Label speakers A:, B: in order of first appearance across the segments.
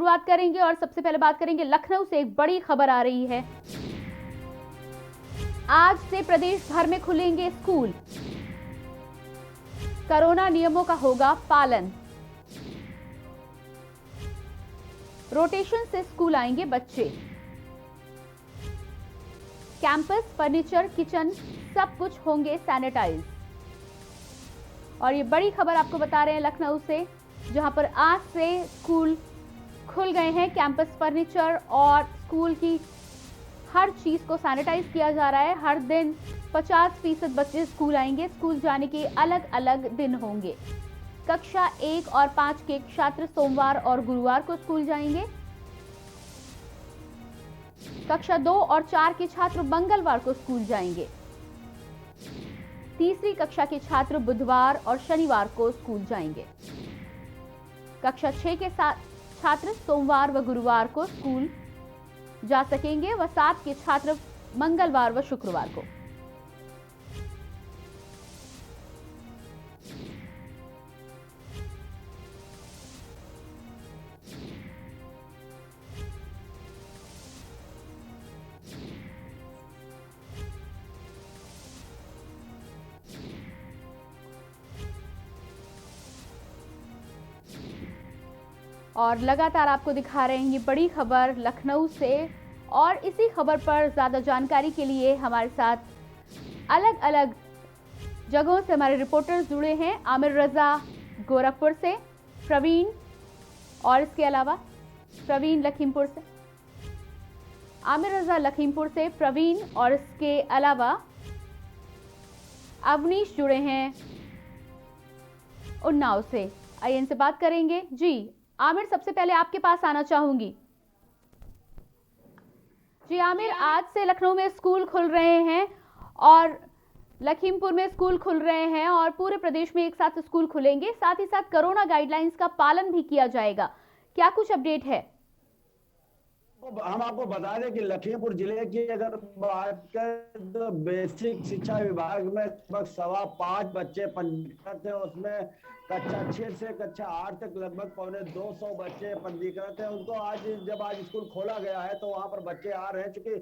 A: शुरुआत करेंगे और सबसे पहले बात करेंगे लखनऊ से। एक बड़ी खबर आ रही है, आज से प्रदेश भर में खुलेंगे स्कूल, कोरोना नियमों का होगा पालन। रोटेशन से स्कूल आएंगे बच्चे। कैंपस, फर्नीचर, किचन सब कुछ होंगे सैनिटाइज। और ये बड़ी खबर आपको बता रहे हैं लखनऊ से, जहां पर आज से स्कूल खुल गए हैं। कैंपस, फर्नीचर और स्कूल की हर चीज को सैनिटाइज किया जा रहा है। हर दिन 50% बच्चे स्कूल आएंगे। स्कूल जाने के अलग अलग दिन होंगे। कक्षा 1 और 5 के छात्र सोमवार और गुरुवार को स्कूल जाएंगे। कक्षा 2 और 4 के छात्र मंगलवार को स्कूल जाएंगे। तीसरी कक्षा के छात्र बुधवार और शनिवार को स्कूल जाएंगे। कक्षा 6 के छात्र सोमवार व गुरुवार को स्कूल जा सकेंगे व 7 के छात्र मंगलवार व शुक्रवार को। और लगातार आपको दिखा रहे हैं ये बड़ी खबर लखनऊ से। और इसी खबर पर ज्यादा जानकारी के लिए हमारे साथ अलग अलग जगहों से हमारे रिपोर्टर्स जुड़े हैं। आमिर रजा गोरखपुर से, प्रवीण और इसके अलावा प्रवीण लखीमपुर से, आमिर रजा लखीमपुर से, प्रवीण और इसके अलावा अवनीश जुड़े हैं उन्नाव से। आइए इनसे बात करेंगे। जी आमिर, सबसे पहले आपके पास आना चाहूंगी। जी आमिर, आज से लखनऊ में स्कूल खुल रहे हैं और लखीमपुर में स्कूल खुल रहे हैं और पूरे प्रदेश में एक साथ स्कूल खुलेंगे। साथ ही साथ कोरोना गाइडलाइंस का पालन भी किया जाएगा। क्या कुछ अपडेट है?
B: हम आपको बता दें कि लखीमपुर जिले की अगर बात करें तो बेसिक शिक्षा विभाग में लगभग 5.25 बच्चे पंजीकृत थे। उसमें कक्षा 6 से कक्षा 8 तक लगभग 250 बच्चे पंजीकृत हैं। उनको आज स्कूल खोला गया है तो वहां पर बच्चे आ रहे हैं। चूंकि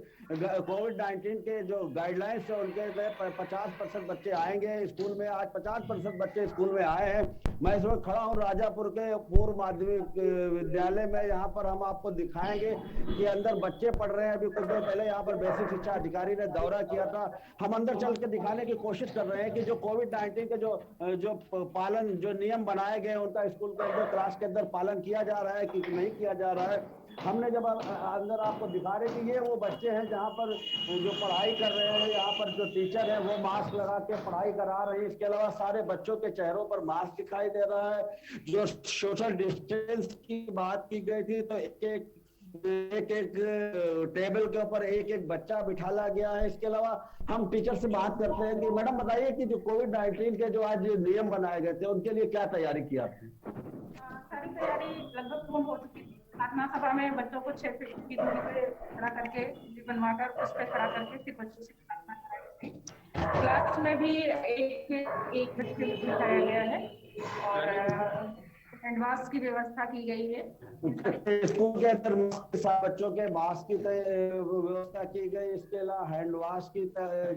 B: कोविड-19 के जो गाइडलाइंस है उनके 50% बच्चे आएंगे स्कूल में। आज 50% बच्चे स्कूल में आए हैं। मैं इस वक्त खड़ा हूँ राजापुर के पूर्व माध्यमिक विद्यालय में। यहाँ पर हम आपको दिखाएंगे कि अंदर बच्चे पढ़ रहे हैं। अभी कुछ देर पहले यहाँ पर बेसिक शिक्षा अधिकारी ने दौरा किया था। हम अंदर चल के दिखाने की कोशिश कर रहे हैं कि जो कोविड-19 के जो पालन, जो नियम बनाए गए उनका स्कूल के अंदर, क्लास के अंदर पालन किया जा रहा है कि नहीं किया जा रहा है। हमने जब अंदर आपको दिखा रहे कि ये वो बच्चे हैं जहाँ पर जो पढ़ाई कर रहे हैं। यहाँ पर जो टीचर है वो मास्क लगा के पढ़ाई करा रहे हैं। इसके अलावा सारे बच्चों के चेहरों पर मास्क दिखाई दे रहा है। जो सोशल डिस्टेंस की बात की गई थी तो एक टेबल के ऊपर एक बच्चा बिठाला गया है। इसके अलावा हम टीचर से बात करते हैं कि मैडम बताइए कि जो कोविड-19 के जो आज नियम बनाए गए थे उनके लिए क्या तैयारी की आपने?
C: सारी तैयारी लगभग पूर्ण हो चुकी थी। प्रार्थना सभा में बच्चों को 6 फीट की दूरी पे खड़ा करके बनवाकर उस पर खड़ा करके फिर बच्चों से प्रार्थना कराई थी। क्लास में भी एक बच्चे को बिठाया गया है और हैंड वॉश की व्यवस्था की गई है।
B: स्कूल के अंदर बच्चों के मास्क की व्यवस्था की गई। इसके अलावा हैंड वॉश की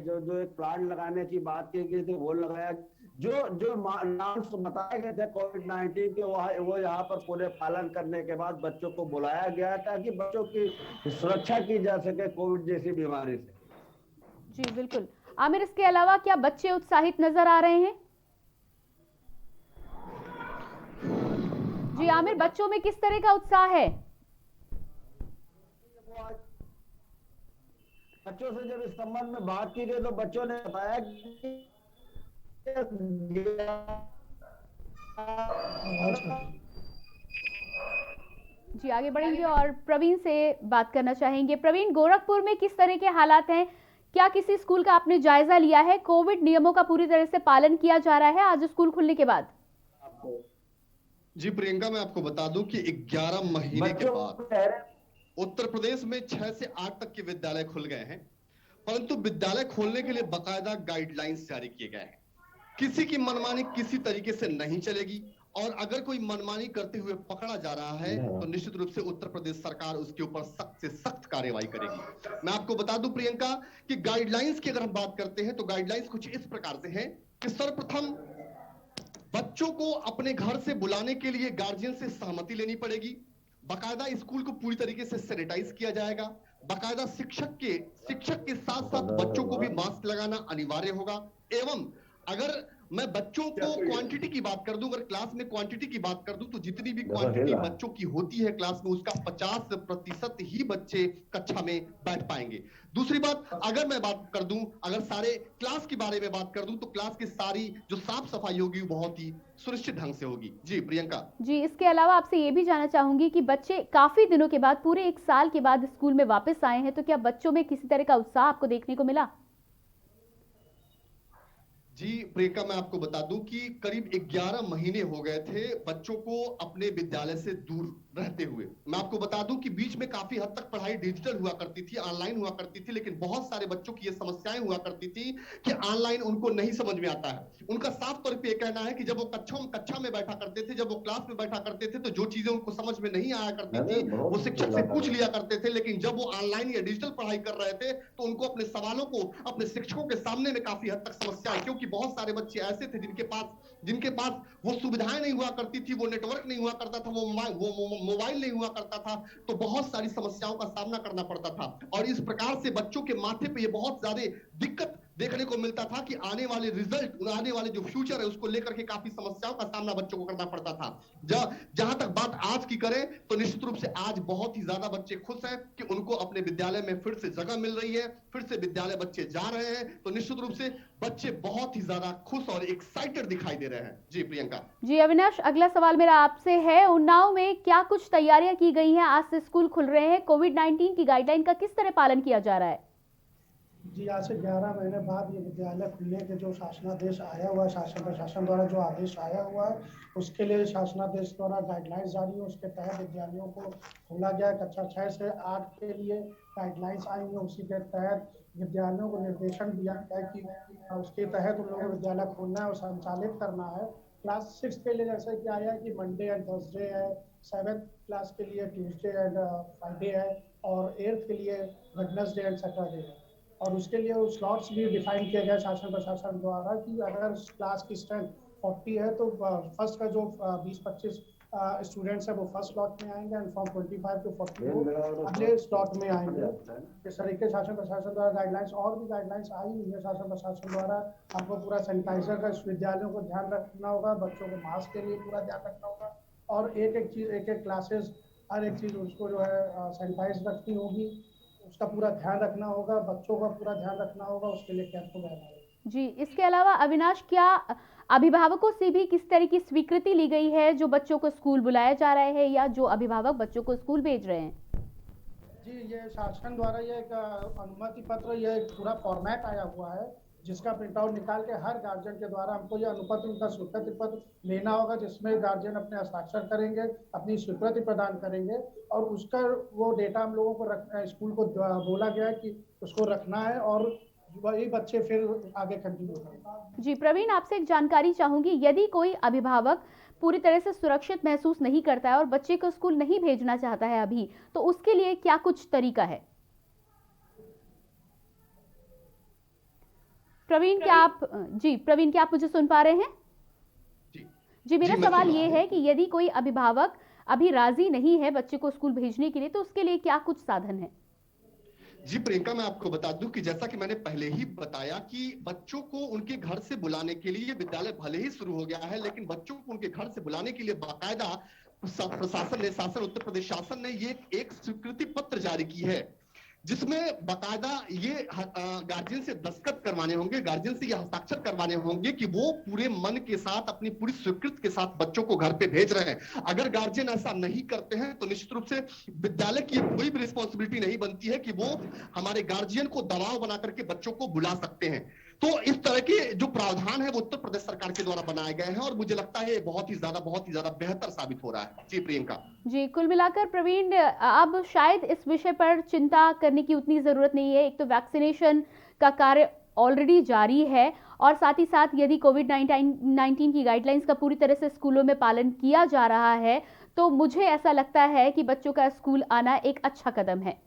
B: जो एक प्लांट लगाने की बात की गई थी वो लगाया। जो नाम बताए गए थे कोविड-19 के वो यहाँ पर पूरे पालन करने के बाद बच्चों को बुलाया गया ताकि बच्चों की सुरक्षा की जा सके कोविड जैसी बीमारी से।
A: जी बिल्कुल। आमिर, इसके अलावा क्या बच्चे उत्साहित नजर आ रहे हैं? जी आमिर, बच्चों में किस तरह का उत्साह है?
B: बच्चों से जब इस संबंध में बात की गई तो बच्चों ने बताया कि
A: जी आगे बढ़ेंगे और प्रवीण से बात करना चाहेंगे। प्रवीण, गोरखपुर में किस तरह के हालात हैं? क्या किसी स्कूल का आपने जायजा लिया है? कोविड नियमों का पूरी तरह से पालन किया जा रहा है आज स्कूल खुलने के बाद?
D: जी प्रियंका, मैं आपको बता दूं कि 11 महीने के बाद उत्तर प्रदेश में 6 से 8 तक के विद्यालय खुल गए हैं, परंतु विद्यालय खोलने के लिए बाकायदा गाइडलाइंस जारी किए गए हैं। किसी की मनमानी किसी तरीके से नहीं चलेगी और अगर कोई मनमानी करते हुए पकड़ा जा रहा है तो निश्चित रूप से उत्तर प्रदेश सरकार उसके ऊपर सख्त से सख्त कार्रवाई करेगी। मैं आपको बता दूं प्रियंका कि गाइडलाइंस की अगर हम बात करते हैं तो गाइडलाइंस कुछ इस प्रकार से है कि सर्वप्रथम बच्चों को अपने घर से बुलाने के लिए गार्जियन से सहमति लेनी पड़ेगी। बाकायदा स्कूल को पूरी तरीके से सैनिटाइज किया जाएगा। बाकायदा शिक्षक के साथ साथ बच्चों को भी मास्क लगाना अनिवार्य होगा। एवं अगर मैं बच्चों को क्वांटिटी की बात कर दूं, अगर क्लास में क्वांटिटी की बात कर दूं तो जितनी भी क्वांटिटी बच्चों की होती है क्लास में उसका 50% ही बच्चे कक्षा में बैठ पाएंगे। दूसरी बात, अगर मैं बात कर दूं, अगर सारे क्लास के बारे में बात कर दूं तो क्लास की सारी जो साफ सफाई होगी वो बहुत ही सुनिश्चित ढंग से होगी। जी प्रियंका
A: जी, इसके अलावा आपसे ये भी जानना चाहूंगी कि बच्चे काफी दिनों के बाद, पूरे 1 साल के बाद स्कूल में वापस आए हैं, तो क्या बच्चों में किसी तरह का उत्साह आपको देखने को मिला?
D: जी प्रियंका, मैं आपको बता दूं कि करीब 11 महीने हो गए थे बच्चों को अपने विद्यालय से दूर रहते हुए। मैं आपको बता दूं कि बीच में काफी हद तक पढ़ाई डिजिटल हुआ करती थी, ऑनलाइन हुआ करती थी, लेकिन बहुत सारे बच्चों की ये समस्याएं हुआ करती थी कि ऑनलाइन उनको नहीं समझ में आता है। उनका साफ तौर पे ये कहना है कि जब वो कक्षा में बैठा करते थे, जब वो क्लास में बैठा करते थे, तो जो चीजें उनको समझ में नहीं आया करती थी वो शिक्षक से पूछ लिया करते थे, लेकिन जब वो ऑनलाइन या डिजिटल पढ़ाई कर रहे थे तो उनको अपने सवालों को अपने शिक्षकों के सामने में काफी हद तक समस्या है, क्योंकि बहुत सारे बच्चे ऐसे थे जिनके पास वो सुविधाएं नहीं हुआ करती थी, वो नेटवर्क नहीं हुआ करता था, वो मोबाइल नहीं हुआ करता था, तो बहुत सारी समस्याओं का सामना करना पड़ता था। और इस प्रकार से बच्चों के माथे पे ये बहुत ज्यादा दिक्कत देखने को मिलता था कि आने वाले रिजल्ट, आने वाले जो फ्यूचर है उसको लेकर के काफी समस्याओं का सामना बच्चों को करना पड़ता था। जहां तक बात आज की करें तो निश्चित रूप से आज बहुत ही ज्यादा बच्चे खुश हैं कि उनको अपने विद्यालय में फिर से जगह मिल रही है, फिर से विद्यालय बच्चे जा रहे हैं, तो निश्चित रूप से बच्चे बहुत ही ज्यादा खुश और एक्साइटेड दिखाई दे रहे हैं। जी प्रियंका।
A: जी अविनाश, अगला सवाल मेरा आपसे है, उन्नाव में क्या कुछ तैयारियां की गई हैं? आज से स्कूल खुल रहे हैं, कोविड-19 की गाइडलाइन का किस तरह पालन किया जा रहा है?
E: जी, आज से 11 महीने बाद ये विद्यालय खुलने के जो शासनादेश आया हुआ है, शासन प्रशासन द्वारा जो आदेश आया हुआ है, उसके लिए शासनादेश द्वारा गाइडलाइंस जारी है। उसके तहत विद्यालयों को खोला गया है। कक्षा 6 से 8 के लिए गाइडलाइंस आई है, उसी के तहत विद्यालयों को निर्देशन दिया गया है कि उसके तहत उन लोगों को विद्यालय खोलना है और संचालित करना है। क्लास 6 के लिए जैसे कि आया है कि मंडे एंड थर्सडे है, 7th क्लास के लिए ट्यूसडे एंड फ्राइडे है, और 8th के लिए वेडनेसडे एंड सैटरडे है। और उसके लिए वो स्लॉट्स भी डिफाइन किया गया शासन प्रशासन द्वारा कि अगर क्लास की स्ट्रेंथ 40 है तो फर्स्ट का जो 20-25 स्टूडेंट्स है वो फर्स्ट स्लॉट में आएंगे, एंड फ्रॉम 25 to 40 अगले स्लॉट में आएंगे। इस तरीके शासन प्रशासन द्वारा गाइडलाइंस, और भी गाइडलाइंस आई हुई है शासन प्रशासन द्वारा। आपको पूरा सैनिटाइजर का विद्यालयों को ध्यान रखना होगा, बच्चों को मास्क के लिए पूरा ध्यान रखना होगा, और एक क्लासेस हर एक चीज़ उसको जो है सैनिटाइज रखनी होगी, उसका पूरा ध्यान रखना होगा, बच्चों का पूरा ध्यान रखना होगा, उसके लिए केयरफुल रहना होगा।
A: जी, इसके अलावा अविनाश, क्या अभिभावकों से भी किस तरह की स्वीकृति ली गई है? जो बच्चों को स्कूल बुलाया जा रहा है या जो अभिभावक बच्चों को स्कूल भेज रहे हैं?
E: जी, ये शासन द्वारा ये एक अनुमति पत्र, ये एक पूरा फॉर्मेट आया हुआ है जिसका प्रिंट आउट निकाल के हर गार्जियन के द्वारा हमको ये अनुपत्र, उनका स्वीकृति पत्र लेना होगा, जिसमें गार्जियन अपने हस्ताक्षर करेंगे, अपनी स्वीकृति प्रदान करेंगे, और उसका वो डेटा हम लोगों को स्कूल को बोला गया है कि उसको रखना है, और वही बच्चे फिर आगे कंटिन्यू करेंगे।
A: जी प्रवीण, आपसे एक जानकारी चाहूंगी, यदि कोई अभिभावक पूरी तरह से सुरक्षित महसूस नहीं करता है और बच्चे को स्कूल नहीं भेजना चाहता है अभी, तो उसके लिए क्या कुछ तरीका है? प्रवीण, क्या आप मुझे सुन पा रहे हैं? जी, मेरा सवाल ये है कि यदि कोई अभिभावक अभी राजी नहीं है बच्चे को स्कूल भेजने के लिए, तो उसके लिए क्या कुछ साधन है?
D: जी प्रियंका, मैं आपको बता दूं कि जैसा कि मैंने पहले ही बताया कि बच्चों को उनके घर से बुलाने के लिए विद्यालय भले ही शुरू हो गया है, लेकिन बच्चों को उनके घर से बुलाने के लिए बाकायदा प्रशासन, उत्तर प्रदेश शासन ने ये एक स्वीकृति पत्र जारी की है, जिसमें बाकायदा ये गार्जियन से दस्तखत करवाने होंगे, गार्जियन से ये हस्ताक्षर करवाने होंगे कि वो पूरे मन के साथ, अपनी पूरी स्वीकृति के साथ बच्चों को घर पे भेज रहे हैं। अगर गार्जियन ऐसा नहीं करते हैं तो निश्चित रूप से विद्यालय की कोई भी रिस्पॉन्सिबिलिटी नहीं बनती है कि वो हमारे गार्जियन को दबाव बना करके बच्चों को बुला सकते हैं। तो इस तरह के जो प्रावधान है वो उत्तर प्रदेश सरकार के द्वारा बनाए गए हैं, और मुझे लगता है बहुत ही ज्यादा बेहतर साबित हो रहा है। जी प्रियंका।
A: जी, कुल मिलाकर प्रवीण, अब शायद इस विषय पर चिंता करने की उतनी जरूरत नहीं है। एक तो वैक्सीनेशन का कार्य ऑलरेडी जारी है और साथ ही साथ यदि कोविड-19 की गाइडलाइंस का पूरी तरह से स्कूलों में पालन किया जा रहा है तो मुझे ऐसा लगता है कि बच्चों का स्कूल आना एक अच्छा कदम है।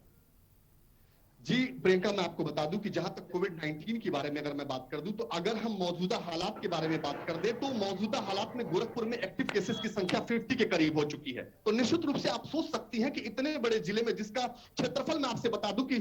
D: जी प्रियंका, मैं आपको बता दूं कि जहां तक कोविड-19 के बारे में अगर मैं बात कर दूं तो अगर हम मौजूदा हालात के बारे में बात कर दें तो मौजूदा हालात में गोरखपुर में एक्टिव केसेस की संख्या 50 के करीब हो चुकी है। तो निश्चित रूप से आप सोच सकती हैं कि इतने बड़े जिले में जिसका क्षेत्रफल मैं आपसे बता दूं कि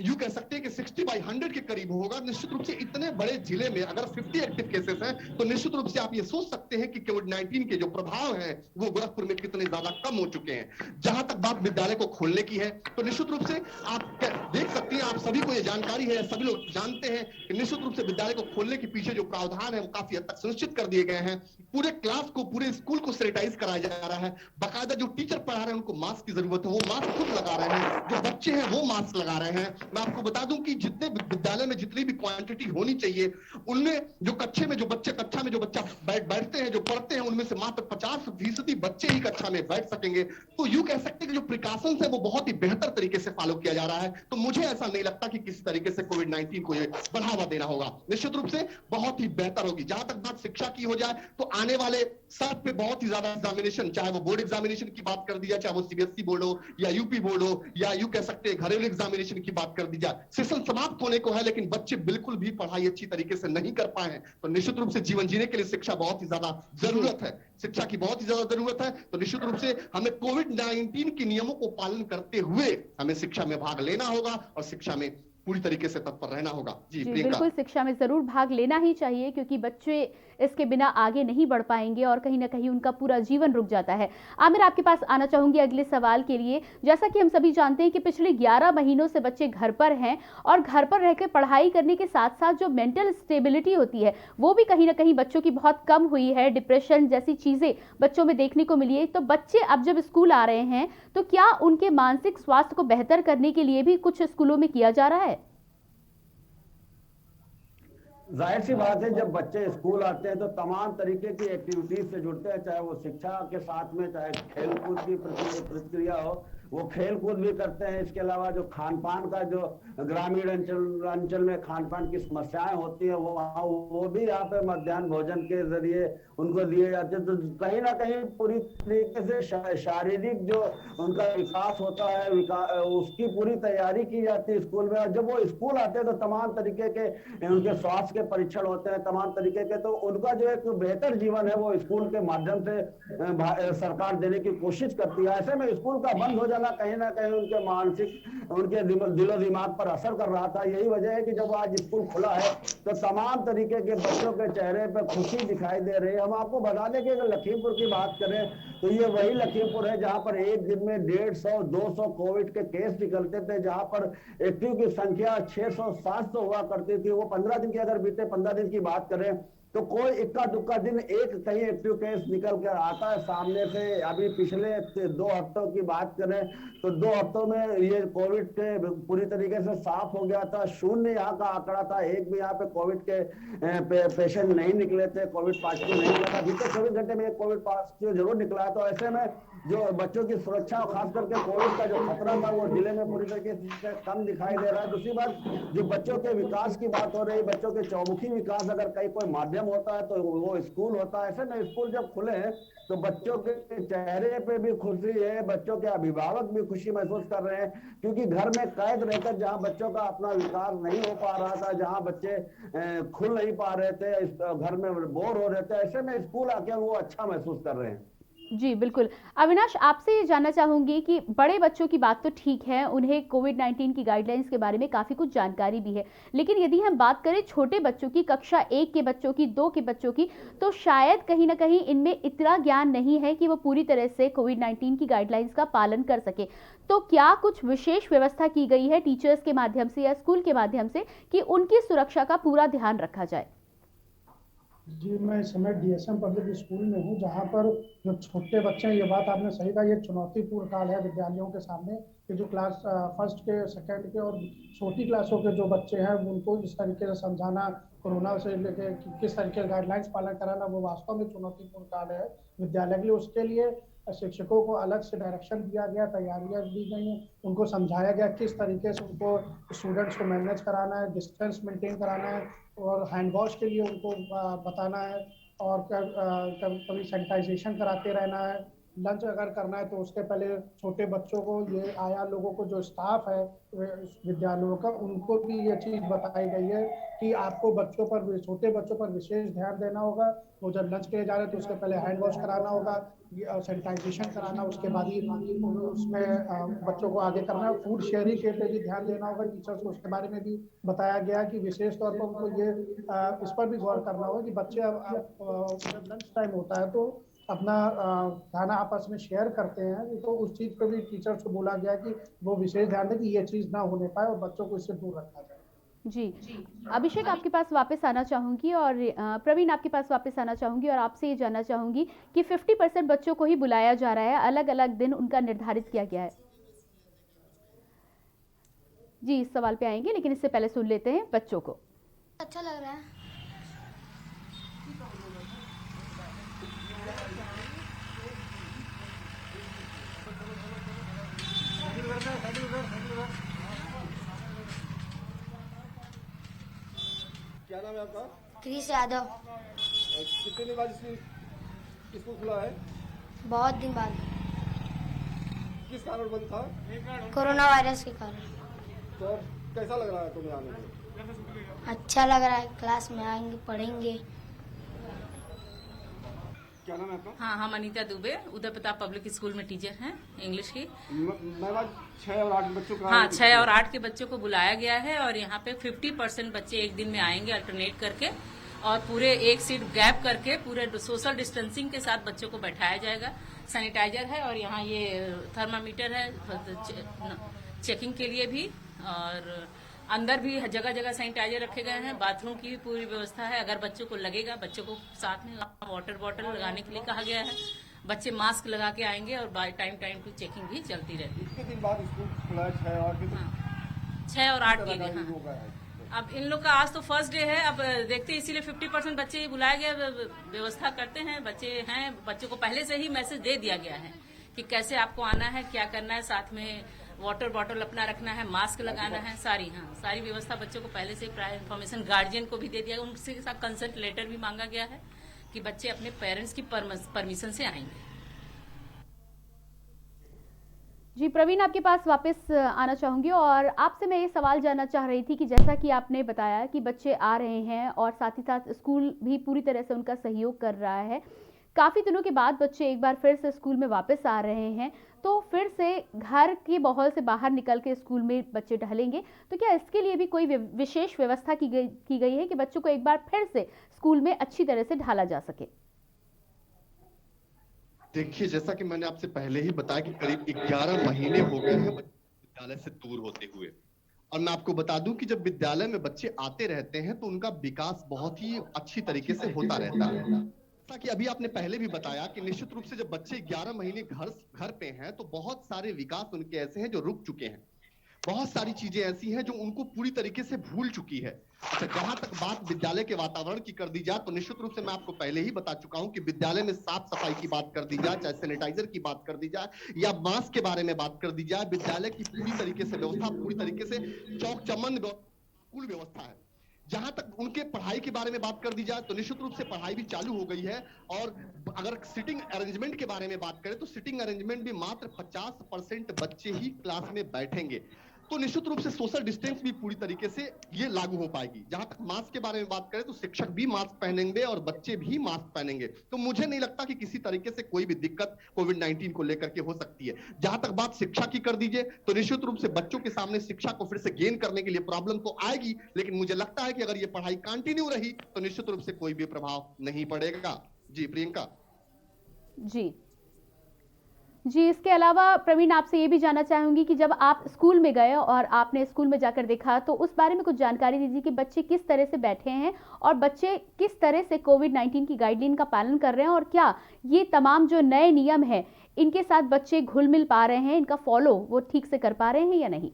D: यूं कह सकते हैं कि 60/100 के करीब होगा। निश्चित रूप से इतने बड़े जिले में अगर 50 एक्टिव केसेस हैं तो निश्चित रूप से आप ये सोच सकते हैं कि कोविड-19 के जो प्रभाव हैं वो गोरखपुर में कितने ज्यादा कम हो चुके हैं। जहां तक बात विद्यालय को खोलने की है तो निश्चित रूप से आप देख सकती हैं, आप सभी को ये जानकारी है, सभी लोग जानते हैं कि निश्चित रूप से विद्यालय को खोलने के पीछे जो प्रावधान है वो काफी हद तक सुनिश्चित कर दिए गए हैं। पूरे क्लास को, पूरे स्कूल को सैनिटाइज कराया जा रहा है। बाकायदा जो टीचर पढ़ा रहे हैं उनको मास्क की जरूरत है, वो मास्क खुद लगा रहे हैं। जो बच्चे हैं वो मास्क लगा रहे हैं। मैं आपको बता दूं कि जितने विद्यालय में जितनी भी क्वांटिटी होनी चाहिए उनमें जो कक्षा में जो बच्चा बैठते हैं, जो पढ़ते हैं, उनमें से मात्र 50% बच्चे ही कक्षा में बैठ सकेंगे। तो यूं कह सकते हैं कि जो प्रिकॉशंस है वो बहुत ही बेहतर तरीके से फॉलो किया जा रहा है। तो मुझे ऐसा नहीं लगता कि किसी तरीके से कोविड-19 को ये बढ़ावा देना होगा। निश्चित रूप से बहुत ही बेहतर होगी। जहां तक बात शिक्षा की हो जाए तो आने वाले साल पे बहुत ही ज्यादा एग्जामिनेशन, चाहे वो बोर्ड एग्जामिनेशन की बात कर दी जाए, चाहे वो सीबीएसई बोर्ड हो या यूपी बोर्ड हो या यूं कह सकते हैं घरेलू एग्जामिनेशन की बात कर दी जाए, सेशन समाप्त होने को है लेकिन बच्चे बिल्कुल भी पढ़ाई अच्छी तरीके से नहीं कर पाए हैं। तो निश्चित रूप से जीवन जीने के लिए शिक्षा बहुत ही ज्यादा जरूरत है, शिक्षा की बहुत ही ज्यादा जरूरत है। तो निश्चित रूप से हमें कोविड-19 के नियमों को पालन करते हुए हमें शिक्षा में भाग लेना होगा और शिक्षा में पूरी तरीके से तत्पर रहना होगा। जी
A: बिल्कुल, शिक्षा में जरूर भाग लेना ही चाहिए क्योंकि बच्चे इसके बिना आगे नहीं बढ़ पाएंगे और कहीं ना कहीं उनका पूरा जीवन रुक जाता है। आमिर, आपके पास आना चाहूंगी अगले सवाल के लिए। जैसा कि हम सभी जानते हैं कि पिछले 11 महीनों से बच्चे घर पर हैं और घर पर रहकर पढ़ाई करने के साथ साथ जो मेंटल स्टेबिलिटी होती है वो भी कहीं ना कहीं बच्चों की बहुत कम हुई है। डिप्रेशन जैसी चीजें बच्चों में देखने को मिली है। तो बच्चे अब जब स्कूल आ रहे हैं तो क्या उनके मानसिक स्वास्थ्य को बेहतर करने के लिए भी कुछ स्कूलों में किया जा रहा है?
B: जाहिर सी बात है, जब बच्चे स्कूल आते हैं तो तमाम तरीके की एक्टिविटीज से जुड़ते हैं, चाहे वो शिक्षा के साथ में, चाहे खेल कूद की प्रक्रिया हो, वो खेल कूद भी करते हैं। इसके अलावा जो खान पान का, जो ग्रामीण अंचल में खान पान की समस्याएं होती है वो भी यहाँ पे मध्याह्न भोजन के जरिए उनको दिए जाते हैं। तो कहीं ना कहीं पूरी तरीके से शारीरिक जो उनका विकास होता है, उसकी पूरी तैयारी की जाती है स्कूल में। और जब वो स्कूल आते हैं तो तमाम तरीके के उनके स्वास्थ्य के परीक्षण होते हैं, तमाम तरीके के। तो उनका जो एक बेहतर जीवन है वो स्कूल के माध्यम से सरकार देने की कोशिश करती है। ऐसे में स्कूल का बंद हो जाना कहीं ना कहीं उनके मानसिक, उनके दिलो दिमाग पर असर कर रहा था। यही वजह है कि जब आज स्कूल खुला है तो तमाम तरीके के बच्चों के चेहरे पर खुशी दिखाई दे रही है। हम आपको बता दें कि अगर लखीमपुर की बात करें तो ये वही लखीमपुर है जहां पर एक दिन में 150-200 कोविड के केस निकलते थे, जहां पर एक्टिव की संख्या 600-700 हुआ करती थी। वो 15 दिन की, अगर बीते 15 दिन की बात करें तो कोई इक्का दुक्का दिन एक कहीं एक्टिव केस निकल कर आता है सामने से। अभी पिछले 2 हफ्तों की बात करें तो 2 हफ्तों में ये कोविड के पूरी तरीके से साफ हो गया था। 0 यहाँ का आंकड़ा था, एक भी यहाँ पे कोविड के पेशेंट नहीं निकले थे, कोविड पॉजिटिव नहीं निकला था। बीते 24 घंटे में एक कोविड पॉजिटिव जरूर निकला है। तो ऐसे में जो बच्चों की सुरक्षा और खास करके कोविड का जो खतरा था वो जिले में पूरी तरीके से कम दिखाई दे रहा है। दूसरी बात, जो बच्चों के विकास की बात हो रही है, बच्चों के चौमुखी विकास अगर कहीं कोई माध्यम होता है तो वो स्कूल होता है। ऐसे में स्कूल जब खुले हैं तो बच्चों के चेहरे पे भी खुशी है, बच्चों के अभिभावक भी खुशी महसूस कर रहे हैं, क्योंकि घर में कैद रहकर जहां बच्चों का अपना विकास नहीं हो पा रहा था, जहां बच्चे खुल नहीं पा रहे थे, घर में बोर हो रहे थे, ऐसे में स्कूल आके वो अच्छा महसूस कर रहे हैं।
A: जी बिल्कुल। अविनाश, आपसे ये जानना चाहूंगी कि बड़े बच्चों की बात तो ठीक है, उन्हें कोविड-19 की गाइडलाइंस के बारे में काफ़ी कुछ जानकारी भी है, लेकिन यदि हम बात करें छोटे बच्चों की, कक्षा 1 के बच्चों की, 2 के बच्चों की, तो शायद कहीं ना कहीं इनमें इतना ज्ञान नहीं है कि वो पूरी तरह से कोविड-19 की गाइडलाइंस का पालन कर सके। तो क्या कुछ विशेष व्यवस्था की गई है टीचर्स के माध्यम से या स्कूल के माध्यम से कि उनकी सुरक्षा का पूरा ध्यान रखा जाए?
E: जी, मैं इस समय डीएसएम पब्लिक स्कूल में हूँ, जहाँ पर जो छोटे बच्चे हैं, ये बात आपने सही कहा, ये चुनौतीपूर्ण काल है विद्यालयों के सामने कि जो क्लास फर्स्ट के, सेकंड के और छोटी क्लासों के जो बच्चे हैं उनको इस तरीके से समझाना, कोरोना से लेकर किस तरीके से गाइडलाइंस पालन कराना, वो वास्तव में चुनौतीपूर्ण काल है विद्यालय के लिए। उसके लिए शिक्षकों को अलग से डायरेक्शन दिया गया, तैयारियां दी गई हैं, उनको समझाया गया किस तरीके से उनको स्टूडेंट्स को मैनेज कराना है, डिस्टेंस मेंटेन कराना है और हैंड वॉश के लिए उनको बताना है और कभी सैनिटाइजेशन कराते रहना है। लंच अगर करना है तो उसके पहले छोटे बच्चों को, ये आया लोगों को, जो स्टाफ है विद्यालयों का, उनको भी ये चीज़ बताई गई है कि आपको बच्चों पर, छोटे बच्चों पर विशेष ध्यान देना होगा। वो जब लंच के लिए जा रहे हैं तो उसके पहले हैंड वॉश कराना होगा, सैनिटाइजेशन कराना, उसके बाद ही उसमें बच्चों को आगे करना है। फूड शेयरिंग के पे भी ध्यान देना होगा टीचर्स को, उसके बारे में भी बताया गया कि विशेष तौर पर उनको ये इस पर भी गौर करना होगा कि बच्चे जब लंच टाइम होता है तो अपना खाना आपस में शेयर करते हैं, तो उस चीज़ पर भी टीचर्स को बोला गया कि वो विशेष ध्यान दें कि ये चीज़ ना होने पाए और बच्चों को इससे दूर रखा जाए।
A: जी, अभिषेक आपके पास वापस आना चाहूंगी और प्रवीण आपके पास वापस आना चाहूंगी और आपसे ये जानना चाहूंगी कि 50% बच्चों को ही बुलाया जा रहा है, अलग अलग दिन उनका निर्धारित किया गया है। जी, इस सवाल पे आएंगे, लेकिन इससे पहले सुन लेते हैं बच्चों को।
F: अच्छा लग रहा है।
G: क्या नाम है आपका?
F: क्रिस यादव।
G: कितने दिन बाद स्कूल खुला है?
F: बहुत दिन बाद।
G: किस कारण बंद था?
F: कोरोना वायरस के कारण।
G: तो अब कैसा लग रहा है तुम्हें आने में?
F: अच्छा लग रहा है, क्लास में आएंगे, पढ़ेंगे।
G: क्या नाम है आपका?
H: हाँ, हम अनीता दुबे, उदय प्रताप पब्लिक स्कूल में टीचर हैं इंग्लिश की।
G: मैं आज 6 और 8 बच्चों का।
H: हाँ, 6 और 8 के बच्चों को बुलाया गया है और यहाँ पे 50% बच्चे एक दिन में आएंगे अल्टरनेट करके, और पूरे एक सीट गैप करके पूरे सोशल डिस्टेंसिंग के साथ बच्चों को बैठाया जाएगा। सैनिटाइजर है और यहाँ ये थर्मामीटर है चेकिंग के लिए भी, और अंदर भी जगह जगह सैनिटाइजर रखे गए हैं। बाथरूम की भी पूरी व्यवस्था है। अगर बच्चों को लगेगा, बच्चों को साथ में वाटर बॉटल लगाने के लिए कहा गया है। बच्चे मास्क लगा के आएंगे और टाइम की चेकिंग भी चलती रहती है।
G: कितने दिन बाद स्कूल खुला है? 6 और 8
H: हाँ, 6 और 8 के लिए। हाँ, अब इन लोग का आज तो फर्स्ट डे है, अब देखते हैं, इसीलिए 50% बच्चे ही बुलाया गया, व्यवस्था करते हैं। बच्चे हैं, बच्चों को पहले से ही मैसेज दे दिया गया है कि कैसे आपको आना है, क्या करना है, साथ में वाटर बॉटल अपना रखना है, मास्क लगाना है, सारी व्यवस्था बच्चों को पहले से प्रायर इन्फॉर्मेशन गार्जियन को भी दे दिया, उनसे साथ कंसल्ट लेटर भी मांगा गया है कि बच्चे अपने पेरेंट्स की परमिशन से आएंगे।
A: जी, प्रवीण आपके पास वापस आना चाहूंगी और आपसे मैं ये सवाल जानना चाह रही थी कि जैसा कि आपने बताया कि बच्चे आ रहे हैं और साथ ही साथ स्कूल भी पूरी तरह से उनका सहयोग कर रहा है, काफ़ी दिनों के बाद बच्चे एक बार फिर से स्कूल में वापस आ रहे हैं, तो फिर से घर के माहौल से बाहर निकल के स्कूल में बच्चे टहलेंगे, तो क्या इसके लिए भी कोई विशेष व्यवस्था की गई है कि बच्चों को एक बार फिर से स्कूल में अच्छी तरह से ढाला जा सके?
D: देखिए, जैसा कि मैंने आपसे पहले ही बताया कि करीब 11 महीने हो गए हैं विद्यालय से दूर होते हुए, और मैं आपको बता दूं कि जब विद्यालय में बच्चे आते रहते हैं तो उनका विकास बहुत ही अच्छी तरीके से होता रहता है। जैसा कि अभी आपने पहले भी बताया कि निश्चित रूप से जब बच्चे 11 महीने घर पे हैं तो बहुत सारे विकास उनके ऐसे हैं जो रुक चुके हैं, बहुत सारी चीजें ऐसी हैं जो उनको पूरी तरीके से भूल चुकी है। अच्छा, जहां तक बात विद्यालय के वातावरण की कर दी जाए तो निश्चित रूप से मैं आपको पहले ही बता चुका हूं कि विद्यालय में साफ सफाई की बात कर दी जाए, चाहे सैनिटाइजर की बात कर दी जाए या मास्क के बारे में बात कर दी जाए, विद्यालय की पूरी तरीके से व्यवस्था, पूरी तरीके से चौक चमन पूर्ण व्यवस्था है। जहां तक उनके पढ़ाई के बारे में बात कर दी जाए तो निश्चित रूप से पढ़ाई भी चालू हो गई है, और अगर सिटिंग अरेंजमेंट के बारे में बात करें तो सिटिंग अरेंजमेंट भी मात्र 50% बच्चे ही क्लास में बैठेंगे, तो निश्चित रूप से सोशल डिस्टेंस भी पूरी तरीके से ये लागू हो पाएगी। जहां तक मास्क के बारे में बात करें तो शिक्षक भी मास्क पहनेंगे और बच्चे भी मास्क पहनेंगे, तो मुझे नहीं लगता कि किसी तरीके से कोई भी दिक्कत कोविड-19 को लेकर के हो सकती है। जहां तक बात शिक्षा की कर दीजिए तो निश्चित रूप से बच्चों के सामने शिक्षा को फिर से गेन करने के लिए प्रॉब्लम तो आएगी, लेकिन मुझे लगता है कि अगर ये पढ़ाई कंटिन्यू रही तो निश्चित रूप से कोई भी प्रभाव नहीं पड़ेगा। जी प्रियंका।
A: जी, इसके अलावा प्रवीण आपसे ये भी जानना चाहूंगी कि जब आप स्कूल में गए और आपने स्कूल में जाकर देखा तो उस बारे में कुछ जानकारी दीजिए कि बच्चे किस तरह से बैठे हैं और बच्चे किस तरह से कोविड-19 की गाइडलाइन का पालन कर रहे हैं, और क्या ये तमाम जो नए नियम हैं इनके साथ बच्चे घुल मिल पा रहे हैं, इनका फॉलो वो ठीक से कर पा रहे हैं या नहीं?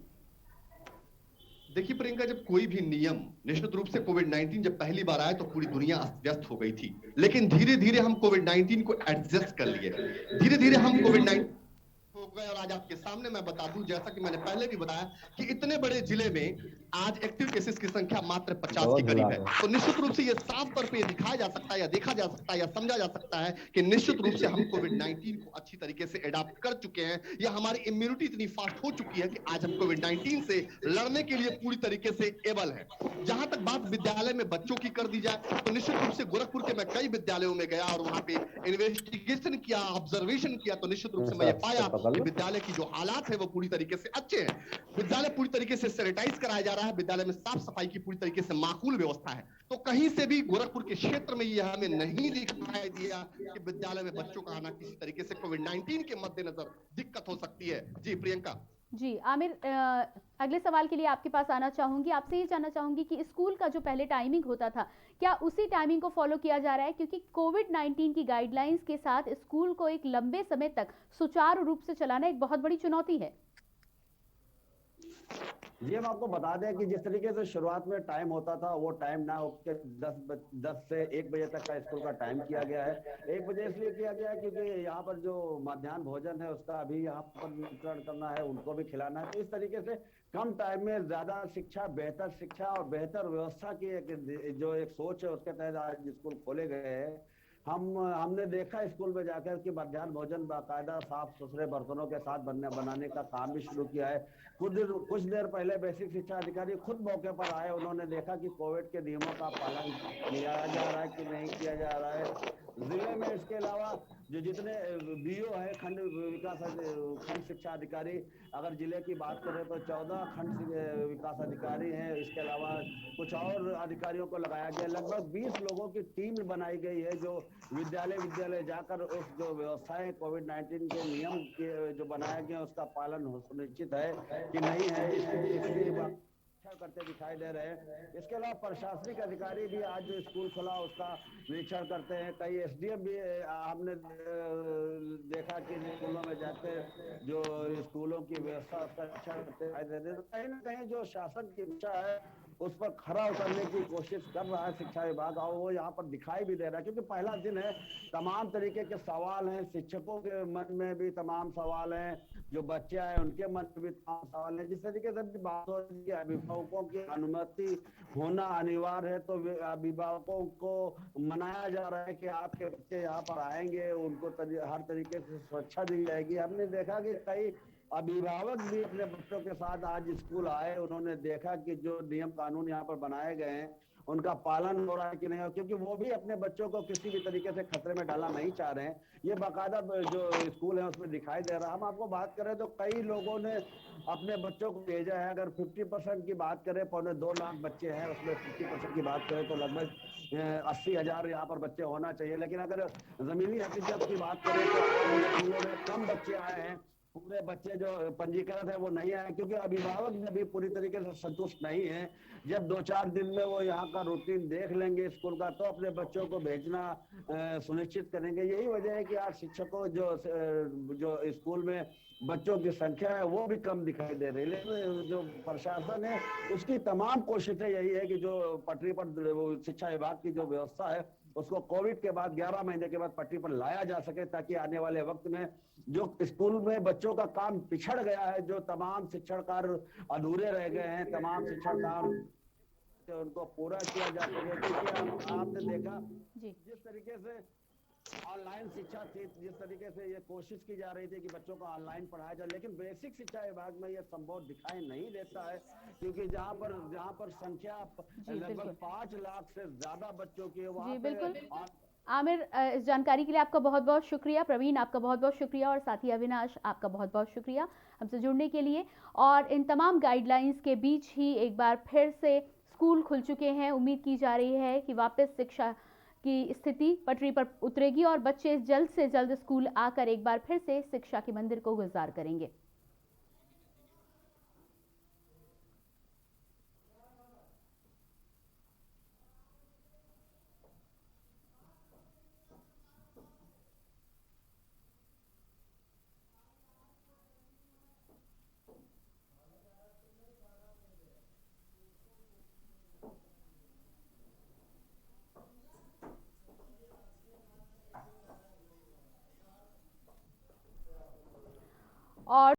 D: देखिए प्रियंका, जब कोई भी नियम, निश्चित रूप से कोविड-19 जब पहली बार आया तो पूरी दुनिया अस्त व्यस्त हो गई थी, लेकिन धीरे धीरे हम कोविड-19 को एडजस्ट कर लिए, धीरे धीरे हम कोविड-19 हो गए। और आज आपके सामने मैं बता दूं, जैसा कि मैंने पहले भी बताया, कि इतने बड़े जिले में आज एक्टिव केसेस की संख्या मात्र 50 के करीब है। तो निश्चित रूप से ये साफ तौर पे दिखाया जा सकता है, या देखा जा सकता है, या समझा जा सकता है कि निश्चित रूप से हम कोविड-19 को अच्छी तरीके से अडॉप्ट कर चुके हैं, या हमारी इम्यूनिटी इतनी फास्ट हो चुकी है कि आज हम कोविड-19 से लड़ने के लिए पूरी तरीके से एबल है। जहां तक बात विद्यालय में बच्चों की कर दी जाए, तो निश्चित रूप से गोरखपुर के मैं कई विद्यालयों में गया और वहां पे इन्वेस्टिगेशन किया, ऑब्जर्वेशन किया, तो निश्चित रूप से मैं ये पाया कि विद्यालय की जो हालात है वो पूरी तरीके से अच्छे हैं। विद्यालय पूरी तरीके से सैनिटाइज कराया जा रहा है, विद्यालय में साफ सफाई की पूरी तरीके से माकूल व्यवस्था है। तो कहीं से भी गोरखपुर के क्षेत्र में यह हमें नहीं दिखाई दिया कि विद्यालय में बच्चों का आना किसी तरीके से कोविड-19 के मद्देनजर दिक्कत हो सकती है। जी प्रियंका।
A: जी आमिर, अगले सवाल के लिए आपके पास आना चाहूंगी। आपसे ये जानना चाहूंगी कि स्कूल का जो पहले टाइमिंग होता था, क्या उसी टाइमिंग को फॉलो किया जा रहा है? क्योंकि कोविड-19 की गाइडलाइंस के साथ स्कूल को एक लंबे समय तक सुचारू रूप से चलाना एक बहुत बड़ी चुनौती है।
B: ये हम आपको बता दें कि जिस तरीके से शुरुआत में टाइम होता था, वो टाइम ना होकर 10 से 1 बजे तक का स्कूल का टाइम किया गया है। 1 बजे इसलिए किया गया है क्योंकि यहाँ पर जो मध्याह्न भोजन है उसका अभी यहाँ पर वितरण करना है, उनको भी खिलाना है। तो इस तरीके से कम टाइम में ज्यादा शिक्षा, बेहतर शिक्षा और बेहतर व्यवस्था की जो एक सोच है, उसके तहत आज स्कूल खोले गए हैं। हमने देखा स्कूल में जाकर कि मध्याह्न भोजन बाकायदा साफ सुथरे बर्तनों के साथ बनाने का काम भी शुरू किया है। कुछ देर पहले बेसिक शिक्षा अधिकारी खुद मौके पर आए, उन्होंने देखा कि कोविड के नियमों का पालन किया जा रहा है कि नहीं किया जा रहा है जिले में। इसके अलावा जो जितने बीओ है, खंड शिक्षा अधिकारी, अगर जिले की बात करें तो 14 खंड विकास अधिकारी हैं। इसके अलावा कुछ और अधिकारियों को लगाया गया। लगभग 20 लोगों की टीम बनाई गई है जो विद्यालय जाकर उस जो व्यवस्थाएं कोविड-19 के नियम के जो बनाए गए उसका पालन सुनिश्चित है कि नहीं है, इसकी करते दिखाई दे रहे हैं। इसके अलावा प्रशासनिक अधिकारी भी आज जो स्कूल खुला उसका निरीक्षण करते हैं। कई एसडीएम भी हमने देखा कि स्कूलों में जाते जो स्कूलों की व्यवस्था उसका निरीक्षण करते दिखाई दे रहे हैं। तो कहीं ना कहीं जो शासन की इच्छा है उस पर खरा उतरने की कोशिश कर रहा है शिक्षा विभाग, और वो यहाँ पर दिखाई भी दे रहा है। क्योंकि पहला दिन है, तमाम तरीके के सवाल हैं, शिक्षकों के मन में भी तमाम सवाल हैं, जो बच्चे आए उनके मन में भी तमाम सवाल हैं। जिस तरीके से बात हो रही है, अभिभावकों की अनुमति होना अनिवार्य है, तो अभिभावकों को मनाया जा रहा है कि आपके बच्चे यहाँ पर आएंगे, उनको हर तरीके से सुरक्षा दी जाएगी। हमने देखा कि कई अभिभावक भी अपने बच्चों के साथ आज स्कूल आए, उन्होंने देखा कि जो नियम कानून यहाँ पर बनाए गए हैं उनका पालन हो रहा है कि नहीं, क्योंकि वो भी अपने बच्चों को किसी भी तरीके से खतरे में डालना नहीं चाह रहे हैं। ये बाकायदा जो स्कूल है उसमें दिखाई दे रहा है। हम आपको बात करें तो कई लोगों ने अपने बच्चों को भेजा है। अगर 50% की बात करें, 2.25 लाख बच्चे हैं, उसमें 50% की बात करें तो लगभग 80,000 यहाँ पर बच्चे होना चाहिए। लेकिन अगर जमीनी हकीकत की बात करें तो स्कूलों में कम बच्चे आए हैं, पूरे बच्चे जो पंजीकृत है वो नहीं आए, क्योंकि अभिभावक भी पूरी तरीके से संतुष्ट नहीं है। जब 2-4 दिन में वो यहाँ का रूटीन देख लेंगे स्कूल का, तो अपने बच्चों को भेजना सुनिश्चित करेंगे। यही वजह है कि आज शिक्षकों जो स्कूल में बच्चों की संख्या है वो भी कम दिखाई दे रही है। लेकिन जो प्रशासन है उसकी तमाम कोशिशें यही है कि जो पटरी पर शिक्षा विभाग की जो व्यवस्था है उसको कोविड के बाद 11 महीने के बाद पटरी पर लाया जा सके, ताकि आने वाले वक्त में जो स्कूल में बच्चों का काम पिछड़ गया है, जो तमाम शिक्षण कार्य अधूरे रह गए हैं, तमाम शिक्षण कार्य उनको पूरा किया जा सके। क्योंकि आपने देखा जिस तरीके से ऑनलाइन शिक्षा थी, जिस तरीके से ये कोशिश की जा रही थी कि बच्चों को ऑनलाइन पढ़ाया जाए, लेकिन बेसिक शिक्षा विभाग में ये संभव दिखाई नहीं देता है। क्योंकि जहाँ पर संख्या लगभग 5 लाख से ज्यादा बच्चों की है, वहाँ पे
A: आमिर, इस जानकारी के लिए आपका बहुत बहुत शुक्रिया। प्रवीण, आपका बहुत बहुत शुक्रिया, और साथी अविनाश, आपका बहुत बहुत शुक्रिया हमसे जुड़ने के लिए। और इन तमाम गाइडलाइंस के बीच ही एक बार फिर से स्कूल खुल चुके हैं। उम्मीद की जा रही है कि वापस शिक्षा की स्थिति पटरी पर उतरेगी और बच्चे जल्द से जल्द स्कूल आकर एक बार फिर से शिक्षा के मंदिर को गुलजार करेंगे। और